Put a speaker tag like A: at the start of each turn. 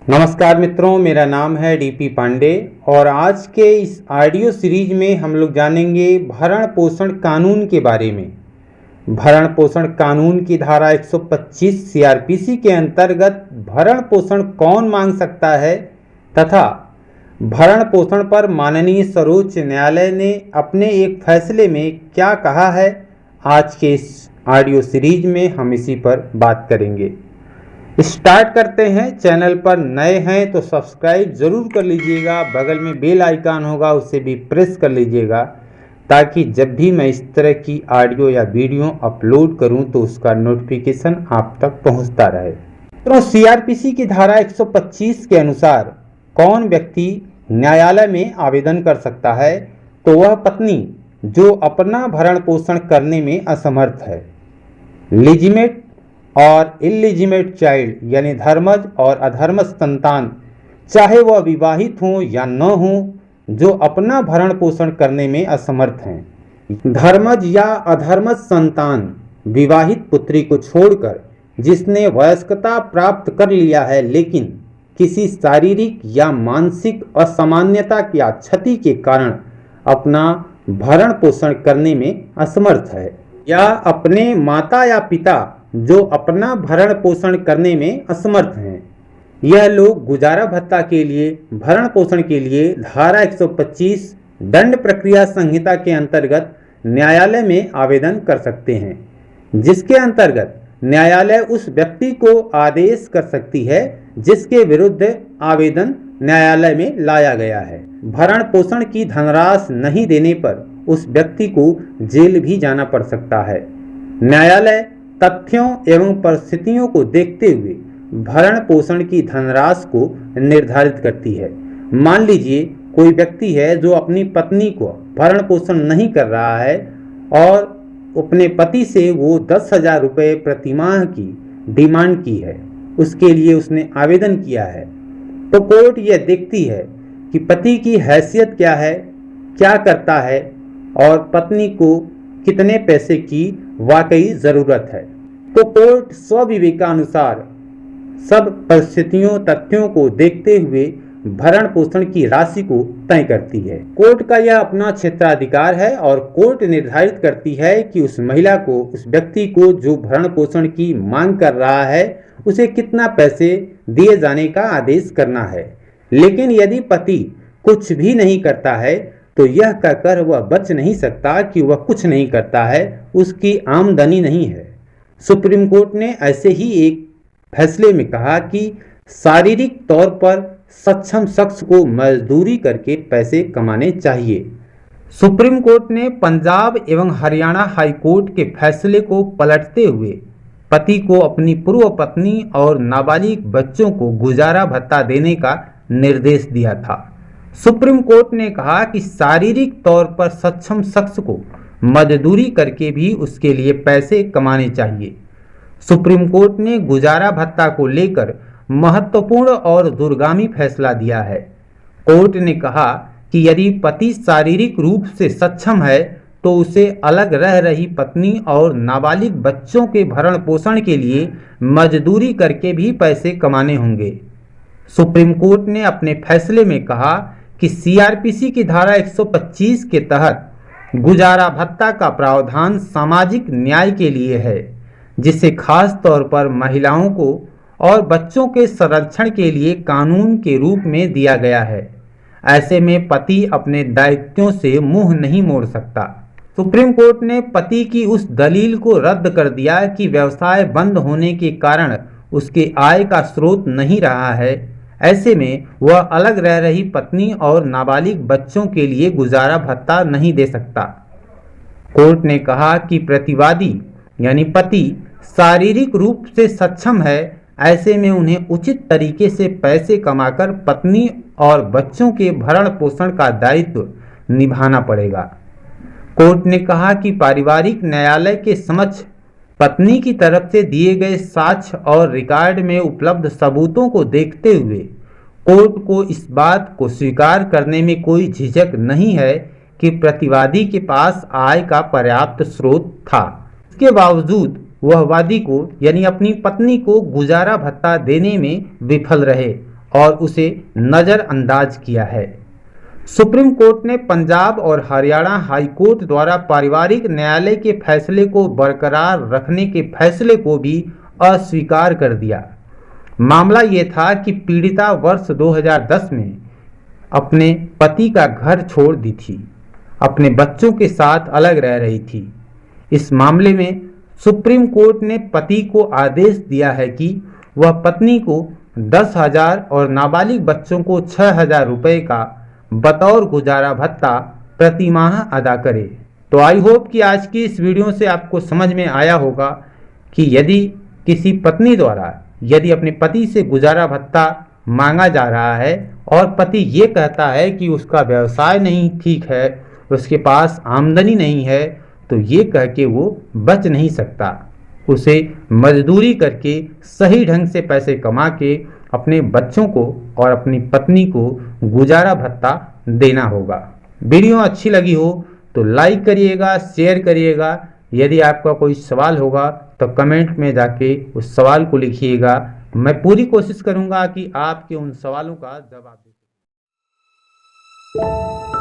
A: नमस्कार मित्रों, मेरा नाम है डीपी पांडे और आज के इस ऑडियो सीरीज में हम लोग जानेंगे भरण पोषण कानून के बारे में। भरण पोषण कानून की धारा 125 सीआरपीसी के अंतर्गत भरण पोषण कौन मांग सकता है तथा भरण पोषण पर माननीय सर्वोच्च न्यायालय ने अपने एक फैसले में क्या कहा है। आज के इस ऑडियो सीरीज में हम इसी पर बात करेंगे। स्टार्ट करते हैं। चैनल पर नए हैं तो सब्सक्राइब ज़रूर कर लीजिएगा, बगल में बेल आइकन होगा उसे भी प्रेस कर लीजिएगा ताकि जब भी मैं इस तरह की ऑडियो या वीडियो अपलोड करूं तो उसका नोटिफिकेशन आप तक पहुंचता रहे। तो सीआरपीसी की धारा 125 के अनुसार कौन व्यक्ति न्यायालय में आवेदन कर सकता है, तो वह पत्नी जो अपना भरण पोषण करने में असमर्थ है। लीजिमेट और इलिजिमेट चाइल्ड यानी धर्मज और अधर्मज संतान, चाहे वह विवाहित हों या न हों, जो अपना भरण पोषण करने में असमर्थ हैं। धर्मज या अधर्मज संतान विवाहित पुत्री को छोड़कर जिसने वयस्कता प्राप्त कर लिया है लेकिन किसी शारीरिक या मानसिक असामान्यता या क्षति के कारण अपना भरण पोषण करने में असमर्थ है, या अपने माता या पिता जो अपना भरण पोषण करने में असमर्थ हैं। यह लोग गुजारा भत्ता के लिए भरण पोषण के लिए धारा 125 दंड प्रक्रिया संहिता के अंतर्गत न्यायालय में आवेदन कर सकते हैं, जिसके अंतर्गत न्यायालय उस व्यक्ति को आदेश कर सकती है जिसके विरुद्ध आवेदन न्यायालय में लाया गया है। भरण पोषण की धनराशि नहीं देने पर उस व्यक्ति को जेल भी जाना पड़ सकता है। न्यायालय तथ्यों एवं परिस्थितियों को देखते हुए भरण पोषण की धनराशि को निर्धारित करती है। मान लीजिए कोई व्यक्ति है जो अपनी पत्नी को भरण पोषण नहीं कर रहा है और अपने पति से वो 10,000 रुपये प्रतिमाह की डिमांड की है, उसके लिए उसने आवेदन किया है। तो कोर्ट यह देखती है कि पति की हैसियत क्या है, क्या करता है और पत्नी को कितने पैसे की वाकई ज़रूरत है। तो कोर्ट स्वविवेकानुसार सब परिस्थितियों तथ्यों को देखते हुए भरण पोषण की राशि को तय करती है। कोर्ट का यह अपना क्षेत्राधिकार है और कोर्ट निर्धारित करती है कि उस महिला को, उस व्यक्ति को जो भरण पोषण की मांग कर रहा है, उसे कितना पैसे दिए जाने का आदेश करना है। लेकिन यदि पति कुछ भी नहीं करता है तो यह कहकर वह बच नहीं सकता कि वह कुछ नहीं करता है, उसकी आमदनी नहीं है। सुप्रीम कोर्ट ने ऐसे ही एक फैसले में कहा कि शारीरिक तौर पर सक्षम शख्स को मजदूरी करके पैसे कमाने चाहिए। सुप्रीम कोर्ट ने पंजाब एवं हरियाणा हाई कोर्ट के फैसले को पलटते हुए पति को अपनी पूर्व पत्नी और नाबालिग बच्चों को गुजारा भत्ता देने का निर्देश दिया था। सुप्रीम कोर्ट ने कहा कि शारीरिक तौर पर सक्षम शख्स को मजदूरी करके भी उसके लिए पैसे कमाने चाहिए। सुप्रीम कोर्ट ने गुजारा भत्ता को लेकर महत्वपूर्ण और दूरगामी फैसला दिया है। कोर्ट ने कहा कि यदि पति शारीरिक रूप से सक्षम है तो उसे अलग रह रही पत्नी और नाबालिग बच्चों के भरण पोषण के लिए मजदूरी करके भी पैसे कमाने होंगे। सुप्रीम कोर्ट ने अपने फैसले में कहा कि सीआरपीसी की धारा 125 के तहत गुजारा भत्ता का प्रावधान सामाजिक न्याय के लिए है, जिसे खास तौर पर महिलाओं को और बच्चों के संरक्षण के लिए कानून के रूप में दिया गया है। ऐसे में पति अपने दायित्वों से मुंह नहीं मोड़ सकता। सुप्रीम कोर्ट ने पति की उस दलील को रद्द कर दिया कि व्यवसाय बंद होने के कारण उसके आय का स्रोत नहीं रहा है, ऐसे में वह अलग रह रही पत्नी और नाबालिग बच्चों के लिए गुजारा भत्ता नहीं दे सकता। कोर्ट ने कहा कि प्रतिवादी यानी पति शारीरिक रूप से सक्षम है, ऐसे में उन्हें उचित तरीके से पैसे कमाकर पत्नी और बच्चों के भरण पोषण का दायित्व निभाना पड़ेगा। कोर्ट ने कहा कि पारिवारिक न्यायालय के समक्ष पत्नी की तरफ से दिए गए साक्ष्य और रिकॉर्ड में उपलब्ध सबूतों को देखते हुए कोर्ट को इस बात को स्वीकार करने में कोई झिझक नहीं है कि प्रतिवादी के पास आय का पर्याप्त स्रोत था। इसके बावजूद वह वादी को यानी अपनी पत्नी को गुजारा भत्ता देने में विफल रहे और उसे नज़रअंदाज किया है। सुप्रीम कोर्ट ने पंजाब और हरियाणा हाई कोर्ट द्वारा पारिवारिक न्यायालय के फैसले को बरकरार रखने के फैसले को भी अस्वीकार कर दिया। मामला ये था कि पीड़िता वर्ष 2010 में अपने पति का घर छोड़ दी थी, अपने बच्चों के साथ अलग रह रही थी। इस मामले में सुप्रीम कोर्ट ने पति को आदेश दिया है कि वह पत्नी को 10,000 और नाबालिग बच्चों को 6,000 रुपये का बतौर गुजारा भत्ता प्रति माह अदा करे। तो आई होप कि आज की इस वीडियो से आपको समझ में आया होगा कि यदि किसी पत्नी द्वारा यदि अपने पति से गुजारा भत्ता मांगा जा रहा है और पति ये कहता है कि उसका व्यवसाय नहीं ठीक है, उसके पास आमदनी नहीं है, तो ये कह के वो बच नहीं सकता। उसे मजदूरी करके सही ढंग से पैसे कमा के अपने बच्चों को और अपनी पत्नी को गुजारा भत्ता देना होगा। वीडियो अच्छी लगी हो तो लाइक करिएगा, शेयर करिएगा। यदि आपका कोई सवाल होगा तो कमेंट में जाके उस सवाल को लिखिएगा। मैं पूरी कोशिश करूंगा कि आपके उन सवालों का जवाब दे सकूं।